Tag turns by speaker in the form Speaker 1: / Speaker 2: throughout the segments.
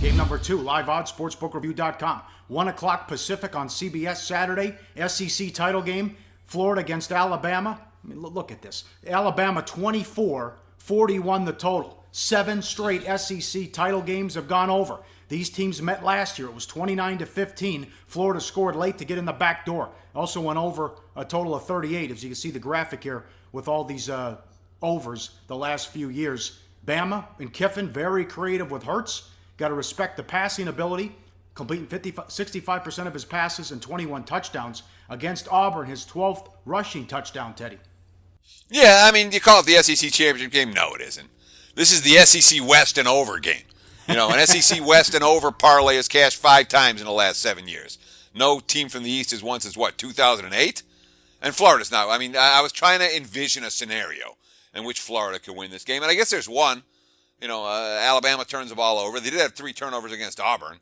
Speaker 1: Game number 2, live odds, sportsbookreview.com. 1 o'clock Pacific on CBS Saturday. SEC title game, Florida against Alabama. I mean, look at this. Alabama 24-41 the total. 7 straight SEC title games have gone over. These teams met last year. It was 29-15. Florida scored late to get in the back door. Also went over a total of 38, as you can see the graphic here with all these overs the last few years. Bama and Kevin, very creative with Hertz. Got to respect the passing ability, completing 65% of his passes and 21 touchdowns against Auburn, his 12th rushing touchdown, Teddy.
Speaker 2: Yeah, I mean, you call it the SEC championship game? No, it isn't. This is the SEC West and over game. You know, an SEC West and over parlay has cashed 5 times in the last 7 years. No team from the East has won since, 2008? And Florida's not. I mean, I was trying to envision a scenario in which Florida could win this game. And I guess there's one. You know, Alabama turns the ball over. They did have 3 turnovers against Auburn.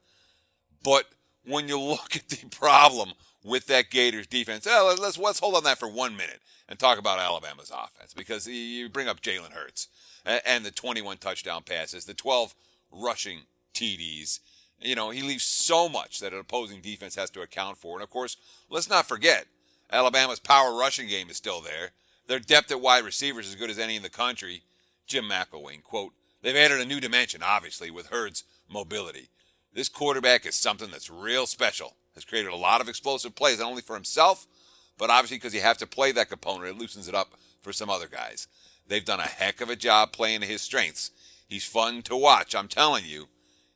Speaker 2: But when you look at the problem with that Gators defense, let's hold on that for 1 minute and talk about Alabama's offense. Because you bring up Jalen Hurts and the 21 touchdown passes, the 12 rushing TDs. You know, he leaves so much that an opposing defense has to account for. And, of course, let's not forget, Alabama's power rushing game is still there. Their depth at wide receiver is as good as any in the country. Jim McElwain, quote, they've added a new dimension, obviously, with Hurd's mobility. This quarterback is something that's real special. Has created a lot of explosive plays, not only for himself, but obviously because you have to play that component. It loosens it up for some other guys. They've done a heck of a job playing to his strengths. He's fun to watch. I'm telling you,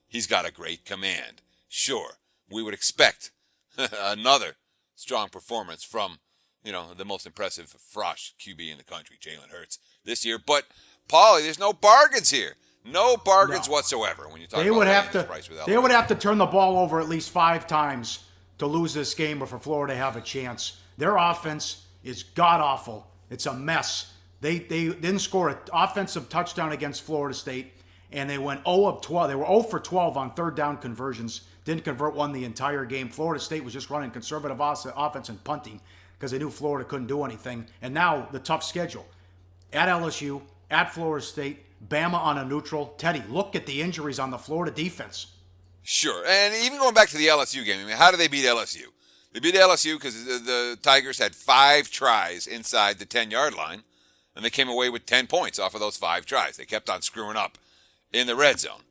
Speaker 2: he's got a great command. Sure, we would expect another strong performance from, the most impressive Frosh QB in the country, Jalen Hurts, this year. But, Paulie, there's no bargains here. No bargains whatsoever when you talk about price with Alabama.
Speaker 1: They would have to turn the ball over at least 5 times to lose this game or for Florida to have a chance. Their offense is god-awful. It's a mess. They didn't score an offensive touchdown against Florida State, and they went 0 of 12. They were 0 for 12 on third down conversions. Didn't convert one the entire game. Florida State was just running conservative offense and punting because they knew Florida couldn't do anything. And now the tough schedule. At LSU, at Florida State, Bama on a neutral. Teddy, look at the injuries on the Florida defense.
Speaker 2: Sure. And even going back to the LSU game, I mean, how did they beat LSU? They beat LSU because the Tigers had 5 tries inside the 10-yard line. And they came away with 10 points off of those 5 tries. They kept on screwing up in the red zone.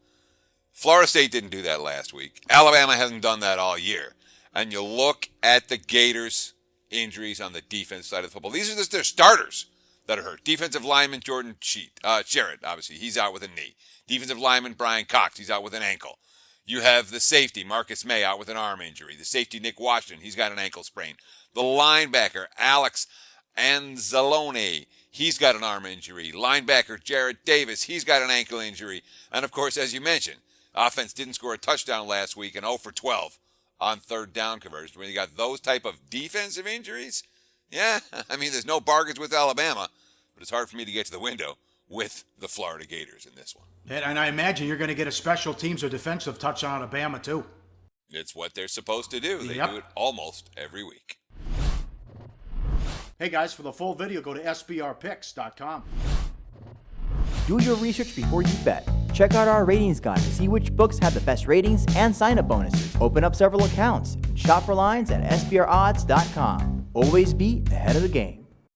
Speaker 2: Florida State didn't do that last week. Alabama hasn't done that all year. And you look at the Gators' injuries on the defense side of the football. These are just their starters that are hurt. Defensive lineman Jordan Sherritt, obviously, he's out with a knee. Defensive lineman Brian Cox, he's out with an ankle. You have the safety, Marcus May, out with an arm injury. The safety, Nick Washington, he's got an ankle sprain. The linebacker, Alex Anzalone, he's got an arm injury. Linebacker Jarrett Davis, he's got an ankle injury. And, of course, as you mentioned, offense didn't score a touchdown last week and 0 for 12 on third down conversions. When you got those type of defensive injuries, yeah, I mean, there's no bargains with Alabama, but it's hard for me to get to the window with the Florida Gators in this one.
Speaker 1: And I imagine you're going to get a special teams or defensive touchdown out of Bama, too.
Speaker 2: It's what they're supposed to do. They do it almost every week.
Speaker 1: Hey guys, for the full video, go to sbrpicks.com.
Speaker 3: Do your research before you bet. Check out our ratings guide to see which books have the best ratings and sign-up bonuses. Open up several accounts and shop for lines at sbrodds.com. Always be ahead of the game.